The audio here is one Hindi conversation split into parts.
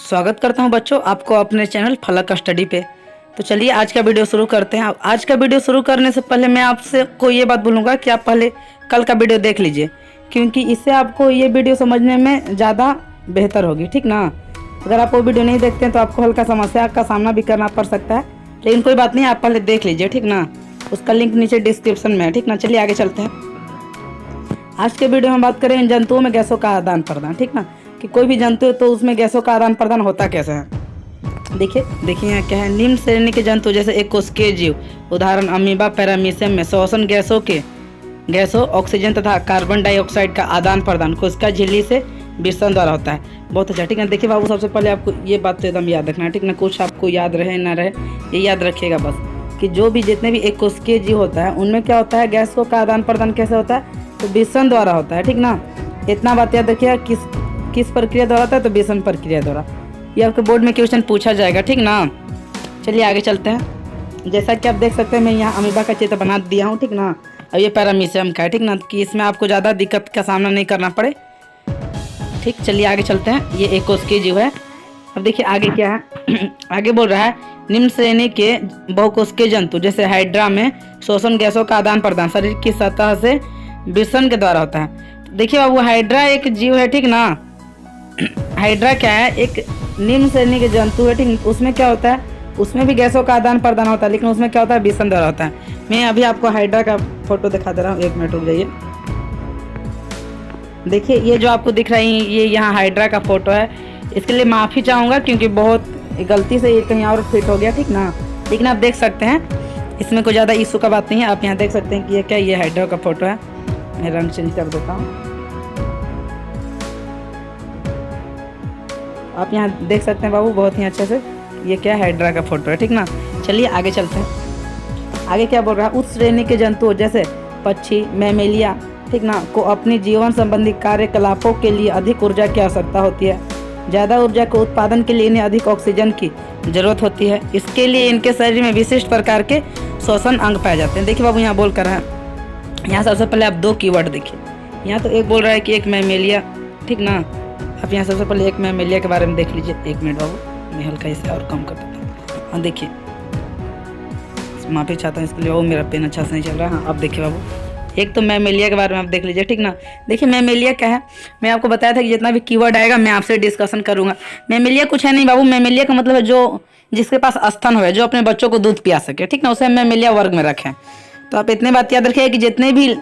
स्वागत करता हूं बच्चों आपको अपने चैनल फलक स्टडी पे। तो चलिए आज का वीडियो शुरू करते हैं। आज का वीडियो शुरू करने से पहले मैं आपसे को ये बात बोलूँगा कि आप पहले कल का वीडियो देख लीजिए, क्योंकि इससे आपको ये वीडियो समझने में ज़्यादा बेहतर होगी, ठीक ना। अगर आप वो वीडियो नहीं देखते हैं तो आपको हल्का समस्या का सामना भी करना पड़ सकता है, लेकिन कोई बात नहीं, आप पहले देख लीजिए, ठीक ना। उसका लिंक नीचे डिस्क्रिप्शन में है, ठीक ना। चलिए आगे चलते हैं। आज के वीडियो में बात करें इन जंतुओं में गैसों का आदान प्रदान, ठीक ना, कि कोई भी जंतु है तो उसमें गैसों का आदान प्रदान होता कैसे है। देखिए यहाँ क्या है। निम्न श्रेणी के जंतु जैसे एक कोशिकीय जीव, उदाहरण अमीबा, पैरामीशियम में श्वसन गैसों ऑक्सीजन तथा कार्बन डाइऑक्साइड का आदान प्रदान कोशिका झिल्ली से विसर्जन द्वारा होता है। बहुत अच्छा, ठीक है। देखिए बाबू, सबसे पहले आपको ये बात तो एकदम याद रखना है, ठीक ना। कुछ आपको याद रहे ना रहे, ये याद रखिएगा बस, कि जो भी जितने भी एक कोशिकीय जीव होता है उनमें क्या होता है, गैसों का आदान प्रदान कैसे होता है, तो विसर्जन द्वारा होता है, ठीक ना। इतना बात याद रखिएगा। किस प्रक्रिया द्वारा होता है, तो विसर्जन प्रक्रिया द्वारा। ये आपके बोर्ड में क्वेश्चन पूछा जाएगा, ठीक ना। चलिए आगे चलते हैं। जैसा कि आप देख सकते हैं, मैं यहाँ अमीबा का चित्र बना दिया हूँ, ठीक ना। और ये पैरामीशियम का है, ठीक ना, कि इसमें आपको ज़्यादा दिक्कत का सामना नहीं करना पड़े, ठीक। चलिए आगे चलते हैं। ये एक कोशिकीय जीव है। अब देखिए आगे क्या है। आगे बोल रहा है निम्न श्रेणी के बहुकोशिकीय जंतु जैसे हाइड्रा में श्वसन गैसों का आदान प्रदान शरीर की सतह से विसर्जन के द्वारा होता है। देखिए बाबू, हाइड्रा एक जीव है, ठीक ना। हाइड्रा क्या है, एक निम्न श्रेणी के जंतु है, ठीक। उसमें क्या होता है, उसमें भी गैसों का आदान प्रदान होता है, लेकिन उसमें क्या होता है, विसर्जन द्वारा होता है। मैं अभी आपको हाइड्रा का फोटो दिखा दे रहा हूँ, एक मिनट रुक जाइए। देखिए ये जो आपको दिख रहा है, ये यहाँ हाइड्रा का फोटो है। इसके लिए माफ़ी चाहूँगा क्योंकि बहुत गलती से ये कहीं और फिट हो गया, ठीक ना। लेकिन आप देख सकते हैं, इसमें कोई ज़्यादा इशू का बात नहीं है। आप यहाँ देख सकते हैं कि ये क्या, ये हाइड्रा का फोटो है। मैं रंग चेंज कर देता हूँ। आप यहाँ देख सकते हैं बाबू बहुत ही अच्छे से, ये क्या हाइड्रा का फोटो है, ठीक ना। चलिए आगे चलते हैं। आगे क्या बोल रहा है, उस श्रेणी के जंतु जैसे पक्षी, मैमेलिया, ठीक ना, को अपनी जीवन संबंधी कार्यकलापों के लिए अधिक ऊर्जा की आवश्यकता होती है। ज़्यादा ऊर्जा के उत्पादन के लिए इन्हें अधिक ऑक्सीजन की जरूरत होती है। इसके लिए इनके शरीर में विशिष्ट प्रकार के श्वसन अंग पाए जाते हैं। देखिए बाबू, यहाँ बोल कर है, यहाँ सबसे पहले आप दो कीवर्ड देखिए। यहाँ तो एक बोल रहा है कि एक मैमेलिया, ठीक ना। आप यहाँ सबसे पहले एक मैमेलिया के बारे में देख लीजिए। एक मिनट बाबू, मैं हल्का इसे और कम कर देता हूँ। हाँ देखिए, माफ़ी चाहता हूँ इसके लिए, वो मेरा पेन अच्छा से नहीं चल रहा है। हाँ अब देखिए बाबू, एक तो मैमेलिया के बारे में आप देख लीजिए, ठीक ना। देखिए मैमेलिया क्या है, मैं आपको बताया था कि जितना भी कीवर्ड आएगा मैं आपसे डिस्कशन करूंगा। मैमेलिया कुछ है नहीं बाबू, मैमेलिया का मतलब है जो जिसके पास स्तन हो, जो अपने बच्चों को दूध पिया सके, ठीक ना, उसे मैमेलिया वर्ग में रखें। तो आप इतने बात याद रखिए कि जितने भी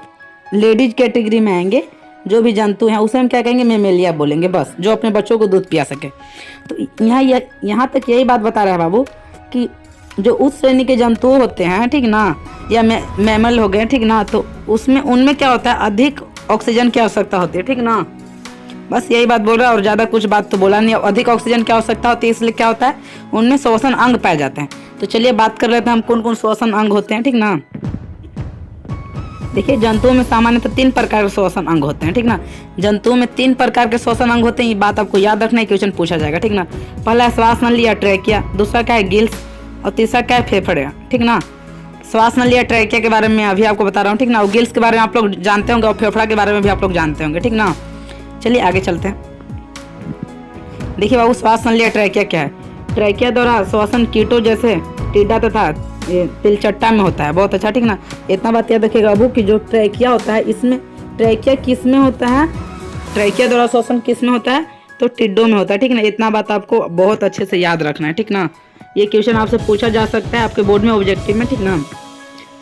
लेडीज कैटेगरी में आएंगे जो भी जंतु हैं उसे हम क्या कहेंगे, मैमेलिया बोलेंगे, बस, जो अपने बच्चों को दूध पिया सके। तो यहाँ तक यही बात बता रहा है बाबू कि जो उस श्रेणी के जंतु होते हैं, ठीक ना, या मैमल हो गए, ठीक ना, तो उसमें उनमें क्या होता है, अधिक ऑक्सीजन की आवश्यकता होती है, ठीक ना। बस यही बात बोल रहा है और ज़्यादा कुछ बात तो बोला नहीं। अधिक ऑक्सीजन की आवश्यकता होती है, इसलिए क्या होता है, उनमें श्वसन अंग पाए जाते हैं। तो चलिए बात कर लेते हैं हम कौन कौन श्वसन अंग होते हैं, ठीक ना। देखिए जंतुओं में सामान्यतः 3 प्रकार के श्वसन अंग होते हैं, ठीक ना। जंतुओं में 3 प्रकार के श्वसन अंग होते हैं, ये बात आपको याद रखना है, क्वेश्चन पूछा जाएगा, ठीक ना। पहला है श्वास नली या ट्रैकिया, दूसरा क्या है गिल्स, और तीसरा क्या है फेफड़े, ठीक ना। श्वास नली या ट्रैकिया के बारे में अभी आपको बता रहा हूँ, ठीक ना। और गिल्स के बारे में आप लोग जानते होंगे और फेफड़ा के बारे में भी आप लोग जानते होंगे, ठीक ना। चलिए आगे चलते हैं। देखिए बाबू, श्वास नली या ट्रैकिया क्या है। ट्रैकिया द्वारा श्वसन कीटों जैसे टीडा तथा तिलचट्टा में होता है। बहुत अच्छा, ठीक ना। इतना बात याद रखिएगा बाबू कि जो ट्रैकिया होता है, इसमें ट्रैकिया किस में होता है, ट्रैकिया द्वारा श्वसन किस में होता है, तो टिड्डों में होता है, ठीक ना। इतना बात आपको बहुत अच्छे से याद रखना है, ठीक ना। ये क्वेश्चन आपसे पूछा जा सकता है आपके बोर्ड में ऑब्जेक्टिव में, ठीक ना।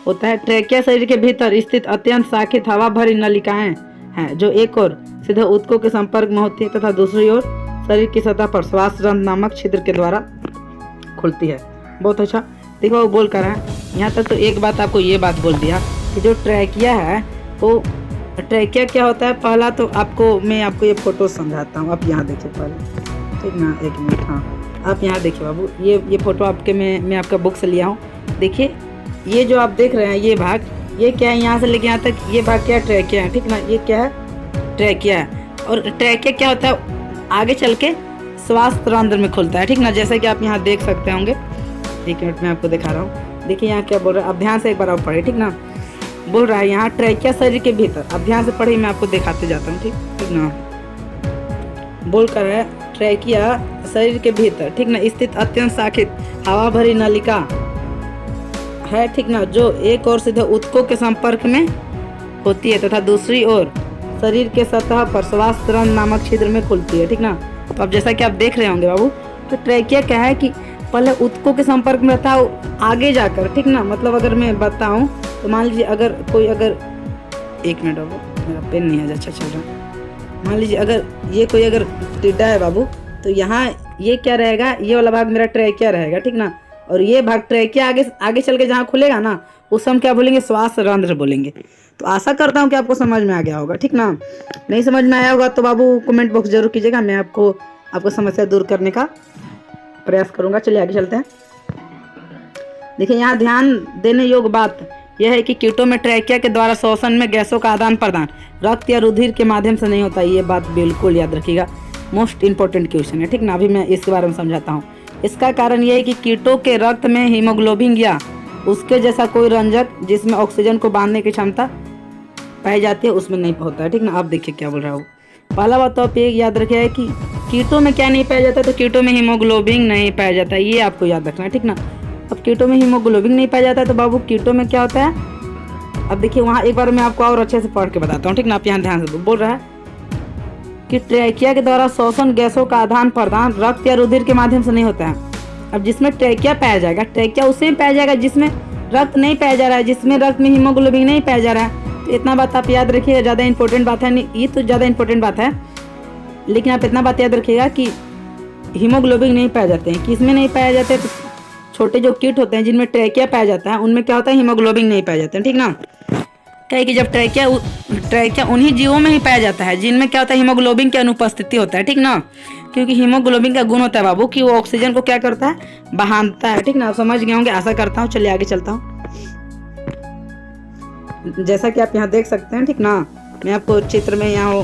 होता है ट्रैकिया शरीर के भीतर स्थित अत्यंत शाखित हवा भरी नलिकाएं हैं, जो एक और सीधे ऊतकों के संपर्क में होती है तथा दूसरी ओर शरीर की सतह पर श्वास रंध्र नामक छिद्र के द्वारा खुलती है। बहुत अच्छा, देखो वो बोल कर है। यहाँ तक तो एक बात आपको ये बात बोल दिया कि जो ट्रैकिया है, वो ट्रैकिया क्या होता है। पहला तो मैं आपको ये फोटो समझाता हूँ। आप यहाँ देखिए पहले, ठीक ना, एक मिनट। हाँ आप यहाँ देखिए बाबू, ये फोटो आपके मैं आपका बुक से लिया हूँ। देखिए ये जो आप देख रहे हैं, ये भाग, ये क्या है, यहाँ से लेके यहाँ तक ये भाग क्या है, ट्रैकिया है, ठीक ना। ये क्या है, ट्रैकिया है। और ट्रैकिया क्या होता है, आगे चल के श्वास रंध्र में खुलता है, ठीक ना, जैसे कि आप यहाँ देख सकते होंगे। एक मिनट में आपको दिखा रहा हूँ। देखिए यहाँ क्या बोल रहा है, अब ध्यान से एक बार आप पढ़े, ठीक ना। बोल रहा है यहाँ ट्रैकिया शरीर के भीतर, अब ध्यान से पढ़े, मैं आपको दिखाते जाता हूँ, ठीक ना। बोल कर है ट्रैकिया शरीर के भीतर, ठीक ना, स्थित अत्यंत शाखित हवा भरी नलिका है, ठीक ना, जो एक ओर सीधे ऊतकों के संपर्क में होती है तथा दूसरी ओर शरीर के सतह पर श्वास रंध्र नामक छिद्र में खुलती है, ठीक ना। तो अब जैसा कि आप देख रहे होंगे बाबू, तो ट्रैकिया क्या है कि पहले ऊतकों के संपर्क में रहता है आगे जाकर, ठीक ना। मतलब अगर मैं बताऊं तो मान लीजिए अगर कोई एक मिनट बाबू, मेरा पेन नहीं है अच्छा चल रहा। मान लीजिए अगर ये कोई अगर टिड्डा है बाबू, तो यहाँ ये क्या रहेगा, ये वाला भाग मेरा ट्रैकिया रहेगा, ठीक ना। और ये भाग ट्रैकिया आगे चल के जहाँ खुलेगा ना, उस हम क्या बोलेंगे, श्वास रंध्र बोलेंगे। तो आशा करता हूँ कि आपको समझ में आ गया होगा, ठीक ना। नहीं समझ में आया होगा तो बाबू कमेंट बॉक्स जरूर कीजिएगा, मैं आपको समस्या दूर करने का प्रयास करूंगा। चलिए आगे चलते हैं। देखिए यहाँ ध्यान देने योग्य बात यह है कि कीटों में ट्रैकिया के द्वारा श्वसन में गैसों का आदान प्रदान रक्त या रुधिर के माध्यम से नहीं होता। ये बात बिल्कुल याद रखिएगा, मोस्ट इंपॉर्टेंट क्वेश्चन है, ठीक ना। अभी मैं इसके बारे में समझाता हूँ। इसका कारण यह है कि कीटों के रक्त में हीमोग्लोबिन या उसके जैसा कोई रंजक जिसमें ऑक्सीजन को बांधने की क्षमता पाई जाती है उसमें नहीं होता है, ठीक ना। अब देखिए क्या बोल रहा हूँ। पहला बात तो आप ये याद रखिए कि कीटों में क्या नहीं पाया जाता, तो कीटों में हीमोग्लोबिन नहीं पाया जाता, ये आपको याद रखना है, ठीक ना। अब कीटों में हीमोग्लोबिन नहीं पाया जाता है तो बाबू कीटों में क्या होता है। अब देखिए वहाँ एक बार मैं आपको और अच्छे से पढ़ के बताता हूँ, ठीक ना। आप यहाँ ध्यान से बोल रहा है कि ट्रैकिया के द्वारा श्वसन गैसों का आदान प्रदान रक्त या रुधिर के माध्यम से नहीं होता है। अब जिसमें ट्रैकिया पाया जाएगा, ट्रैकिया उसे में पाया जाएगा जिसमें रक्त नहीं पाया जा रहा है, जिसमें रक्त में हीमोग्लोबिन नहीं पाया जा रहा है। तो इतना बात आप याद रखिएगा, ज़्यादा इंपॉर्टेंट बात है नहीं, ये तो ज़्यादा इंपॉर्टेंट बात है, लेकिन आप इतना बात याद रखिएगा कि हीमोग्लोबिन नहीं पाए जाते हैं। किस में नहीं पाया जाते हैं, तो छोटे जो कीट होते हैं जिनमें ट्रैकिया पाया जाता है उनमें क्या होता है, हीमोग्लोबिन नहीं पाए जाते हैं, ठीक ना। क्या है कि जब ट्रैकिया उन्हीं जीवों में ही पाया जाता है जिनमें क्या होता है, हीमोग्लोबिन की अनुपस्थिति होता है, ठीक ना। क्योंकि हीमोग्लोबिन का गुण होता है बाबू कि वो ऑक्सीजन को क्या करता है, बहाता है, ठीक ना। आप समझ गए होंगे आशा करता हूँ। चलिए आगे चलता हूँ। जैसा कि आप यहाँ देख सकते हैं, ठीक ना, मैं आपको चित्र में यहाँ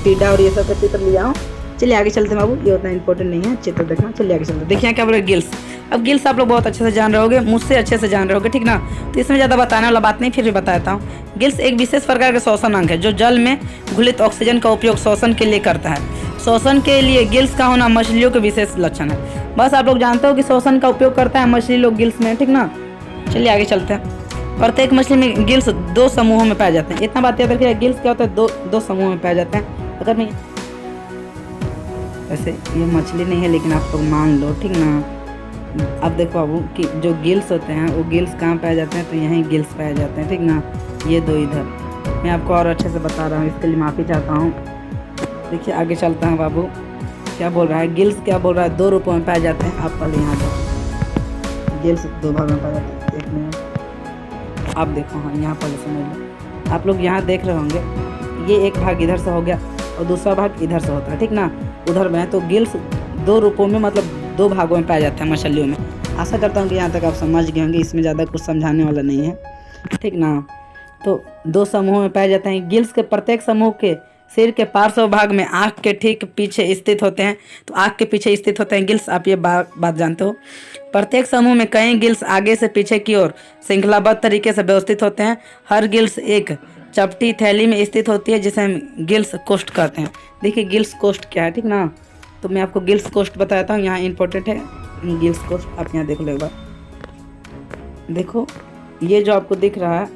टीडा और ये सब का चित्र लिया हूँ। चलिए आगे चलते हैं बाबू, ये उतना इंपॉर्टेंट नहीं है चित्र देखना। चलिए आगे चलते हैं। देखिए क्या बोल रहे हैं, गिल्स। अब गिल्स आप लोग बहुत अच्छे से जान रहे होगे, मुझसे अच्छे से जान रहे होगे, ठीक ना। तो इसमें ज़्यादा बताने वाला बात नहीं, फिर भी बताता हूँ। गिल्स एक विशेष प्रकार का श्वसन अंग है जो जल में घुलित ऑक्सीजन का उपयोग श्वसन के लिए करता है। श्वसन के लिए गिल्स का होना मछलियों के विशेष लक्षण है। बस आप लोग जानते हो कि श्वसन का उपयोग करता है मछली लोग गिल्स में, ठीक ना। चलिए आगे चलते हैं। प्रत्येक मछली में गिल्स 2 समूहों में पाए जाते हैं। इतना बात याद रखिए, गिल्स क्या होता है, दो समूहों में पाए जाते हैं। अगर नहीं, वैसे ये मछली नहीं है लेकिन आप लोग मान लो, ठीक ना। अब देखो बाबू कि जो गिल्स होते हैं वो गिल्स कहाँ पाए जाते हैं, तो यहीं गिल्स पाए जाते हैं, ठीक ना। ये 2 इधर मैं आपको और अच्छे से बता रहा हूँ, इसके लिए माफ़ी चाहता हूँ। देखिए आगे चलता है बाबू, क्या बोल रहा है, गिल्स क्या बोल रहा है, 2 रूपों में पाए जाते हैं। आप पहले यहाँ देखो, गिल्स 2 भाग में पाए जाते हैं। एक मिनट आप देखो, हाँ यहाँ पहले समझ लो। आप लोग यहाँ देख रहे होंगे, ये एक भाग इधर से हो गया और दूसरा भाग इधर से होता है, ठीक ना, उधर में। तो गिल्स 2 रूपों में मतलब 2 भागों में पाया जाता है मछलियों में। आशा करता हूँ कि यहाँ तक आप समझ गए होंगे, इसमें ज़्यादा कुछ समझाने वाला नहीं है, ठीक ना। तो 2 समूहों में पाए जाते हैं। गिल्स के प्रत्येक समूह के सिर के पार्श्व भाग में आँख के ठीक पीछे स्थित होते हैं। तो आँख के पीछे स्थित होते हैं गिल्स, आप ये बात जानते हो। प्रत्येक समूह में कई गिल्स आगे से पीछे की ओर श्रृंखलाबद्ध तरीके से व्यवस्थित होते हैं। हर गिल्स एक चपटी थैली में स्थित होती है जिसे हम गिल्स कोष्ठ कहते हैं। देखिए गिल्स कोष्ठ क्या है, ठीक ना। तो मैं आपको गिल्स कोष्ठ बताता हूँ, यहाँ इंपॉर्टेंट है गिल्स कोष्ठ। आप यहाँ देख लो एक बार, देखो ये जो आपको दिख रहा है,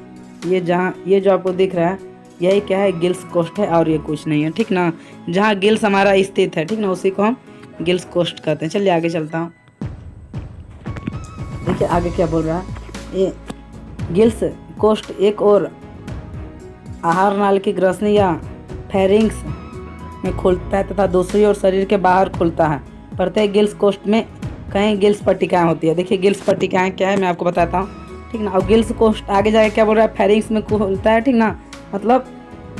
ये जो आपको दिख रहा है यही क्या है, गिल्स कोष्ठ है और ये कुछ नहीं है, ठीक ना। जहाँ गिल्स हमारा स्थित है, ठीक ना, उसी को हम गिल्स कोष्ठ कहते हैं। चलिए आगे चलता हूँ। देखिए आगे क्या बोल रहा है, ये गिल्स कोष्ठ एक और आहार नाल की ग्रसनी या फेरिंग्स में खुलता है तथा दूसरी ओर शरीर के बाहर खुलता है। प्रत्येक गिल्स कोष्ठ में कई गिल्स पट्टिकाएँ होती है। देखिए गिल्स पट्टिकाएँ क्या है मैं आपको बताता हूँ, ठीक ना। और गिल्स कोष्ठ आगे जाके क्या बोल रहा है, फेरिंग्स में खुलता है, ठीक ना, मतलब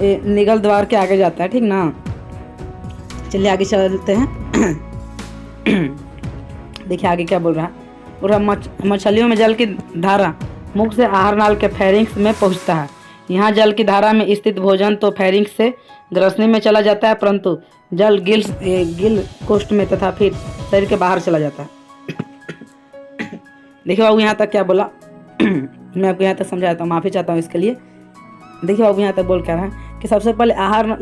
निगल द्वार के आगे जाता है, ठीक ना। चलिए आगे चलते हैं। देखिए आगे क्या बोल रहा है, मछलियों में जल की धारा मुख से आहार नाल के फेरिंग्स में पहुंचता है। यहाँ जल की धारा में स्थित भोजन तो फेरिंग्स से ग्रसनी में चला जाता है, परंतु जल गिल कोष्ठ में तथा फिर शरीर के बाहर चला जाता है। देखिए बाबू यहाँ तक क्या बोला, मैं आपको यहाँ तक समझाता हूँ, माफ़ी चाहता हूँ इसके लिए। देखिए बाबू यहाँ तक बोल क्या रहा है कि सबसे पहले आहार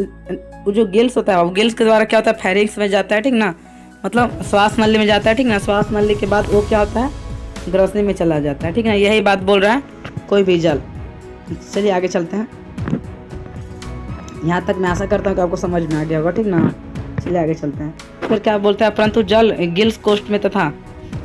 जो गिल्स होता है वो गिल्स के द्वारा क्या होता है, फेरिंग्स में जाता है, ठीक ना। मतलब श्वास नली में जाता है, ठीक ना। श्वास नली के बाद वो क्या होता है, ग्रसनी में चला जाता है, ठीक ना। यही बात बोल रहा है कोई भी जल। चलिए आगे चलते हैं। यहाँ तक मैं आशा करता हूँ कि आपको समझ में आ गया होगा, ठीक ना। चलिए आगे चलते हैं। फिर क्या बोलता है, परंतु जल गिल्स कोष्ठ में तथा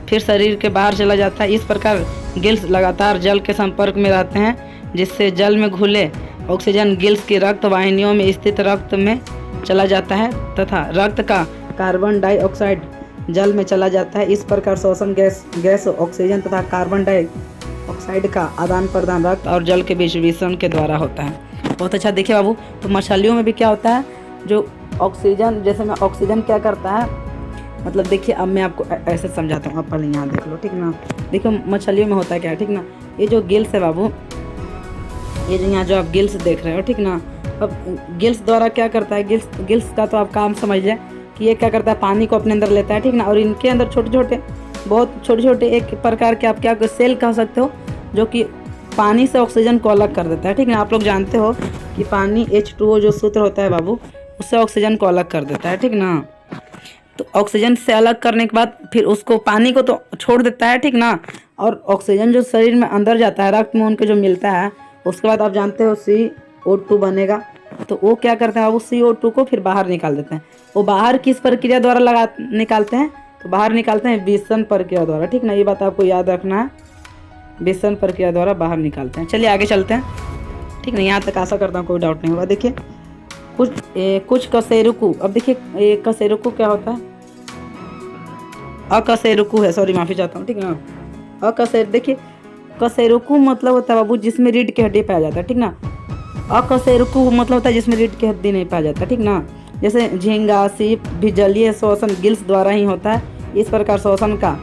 फिर शरीर के बाहर चला जाता है। इस प्रकार गिल्स लगातार जल के संपर्क में रहते हैं, जिससे जल में घुले ऑक्सीजन गिल्स की रक्त वाहिनियों में स्थित रक्त में चला जाता है तथा रक्त का कार्बन डाइऑक्साइड जल में चला जाता है। इस प्रकार श्वसन गैस ऑक्सीजन तथा कार्बन डाइऑक्साइड का आदान प्रदान रक्त और जल के बीच विसरण के द्वारा होता है। बहुत अच्छा। देखिए बाबू, तो मछलियों में भी क्या होता है, जो ऑक्सीजन, जैसे में ऑक्सीजन क्या करता है, मतलब देखिए अब मैं आपको ऐसे समझाता हूँ, आप पहले यहाँ देख लो, ठीक ना। देखो मछलियों में होता है क्या, ठीक ना। ये जो गिल्स है बाबू, ये जो यहाँ जो आप गिल्स देख रहे हो, ठीक ना। अब गिल्स द्वारा क्या करता है, गिल्स का तो आप काम समझ जाए कि ये क्या करता है, पानी को अपने अंदर लेता है, ठीक ना। और इनके अंदर बहुत छोटे छोटे एक प्रकार के आप क्या सेल कह सकते हो, जो कि पानी से ऑक्सीजन को अलग कर देता है, ठीक ना। आप लोग जानते हो कि पानी H2O जो सूत्र होता है बाबू, उससे ऑक्सीजन को अलग कर देता है, ठीक ना। तो ऑक्सीजन से अलग करने के बाद फिर उसको, पानी को तो छोड़ देता है, ठीक ना। और ऑक्सीजन जो शरीर में अंदर जाता है, रक्त में उनके जो मिलता है, उसके बाद आप जानते हो CO2 बनेगा। तो वो क्या करते हैं, वो CO2 को फिर बाहर निकाल देते हैं। वो बाहर किस प्रक्रिया द्वारा निकालते हैं, तो बाहर निकालते हैं विसन प्रक्रिया द्वारा, ठीक ना। ये बात आपको याद रखना है, विसन प्रक्रिया द्वारा बाहर निकालते हैं। चलिए आगे चलते हैं, ठीक ना। यहाँ तक आशा करता हूँ कोई डाउट नहीं होगा। देखिए कुछ कशेरुकी, अब देखिए कशेरुकी क्या होता है, अकशेरुकी है, सॉरी माफ़ी चाहता हूँ, ठीक ना। देखिए कशेरुकी मतलब होता है बाबू जिसमें रीढ़ की हड्डी पाया जाता है, ठीक ना। अकशेरुकी मतलब होता है जिसमें रीढ़ की हड्डी नहीं पाया जाता, ठीक ना। जैसे झींगा, सीप भी जलीय श्वसन गिल्स द्वारा ही होता है। इस प्रकार श्वसन का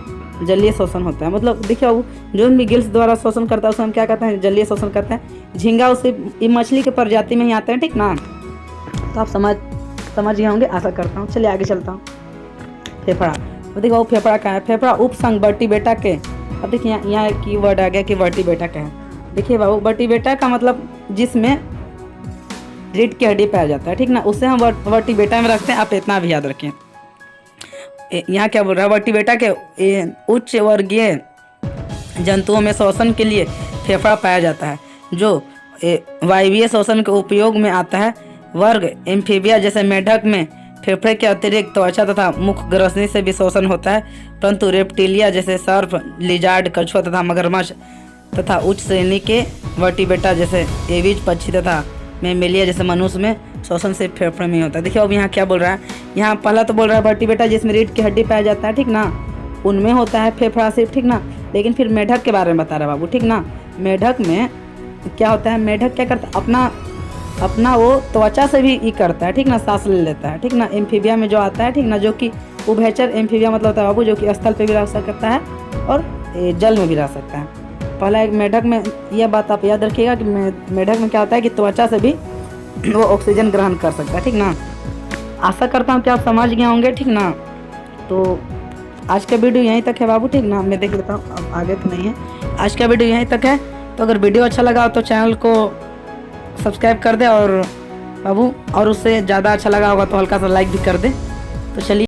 जलीय श्वसन होता है। मतलब देखिए बाबू, जो भी गिल्स द्वारा श्वसन करता है उसे हम क्या कहते हैं, जलीय श्वसन कहते हैं। झींगा उसे मछली के प्रजाति में ही आते हैं, ठीक ना। तो आप समझ गए होंगे, आशा करता हूँ। चलिए आगे चलता हूँ। फेफड़ा, देखो वो फेफड़ा क्या है, फेफड़ा उपसंघ वर्टिब्रेटा के, अब देखिए यहाँ एक की वर्ड आ गया कि वर्टिब्रेटा क्या है। देखिए बाबू, वर्टिब्रेटा का मतलब जिसमें रीढ़ की हड्डी पाया जाता है, ठीक ना, उससे हम वर्टिब्रेटा में रखते हैं। आप इतना भी याद रखें। यहाँ क्या बोल रहा है, वर्टिब्रेटा के उच्च वर्गीय जंतुओं में श्वसन के लिए फेफड़ा पाया जाता है, जो वायवीय श्वसन के उपयोग में आता है। वर्ग एम्फीबिया जैसे मेढक में फेफड़े के अतिरिक्त त्वचा तथा मुख ग्रसनी से भी श्वसन होता है, परंतु रेप्टिलिया जैसे सर्प, लिजार्ड, कछुआ तथा मगरमच्छ तथा उच्च श्रेणी के वर्टिब्रेटा जैसे एविज पक्षी तथा मेमेलिया जैसे मनुष्य में श्वसन से फेफड़े में होता है। देखिए अब यहाँ क्या बोल रहा है, यहाँ पहला तो बोल रहा है वर्टिब्रेटा जिसमें रीढ़ की हड्डी पाया जाता है, ठीक ना, उनमें होता है फेफड़ा सिर्फ, ठीक ना। लेकिन फिर मेढक के बारे में बता रहा है बाबू, ठीक ना। मेढक में क्या होता है, मेढक क्या करता है, अपना वो त्वचा से भी करता है, ठीक ना, सांस ले लेता है, ठीक ना। एम्फीबिया में जो आता है, ठीक ना, जो कि उभयचर एम्फीबिया मतलब होता है बाबू, जो कि स्थल पे भी रह सकता है और जल में भी रह सकता है। पहला एक मेढक में यह बात आप याद रखिएगा कि मेढक में क्या होता है कि त्वचा से भी वो ऑक्सीजन ग्रहण कर सकता है, ठीक ना। आशा करता हूँ कि आप समझ गए होंगे, ठीक ना। तो आज का वीडियो यहीं तक है बाबू, ठीक ना। मैं देख लेता हूँ, अब आगे तो नहीं है। आज का वीडियो यहीं तक है। तो अगर वीडियो अच्छा लगा तो चैनल को सब्सक्राइब कर दे और बाबू, और उससे ज़्यादा अच्छा लगा होगा तो हल्का सा लाइक भी कर दे। तो चलिए।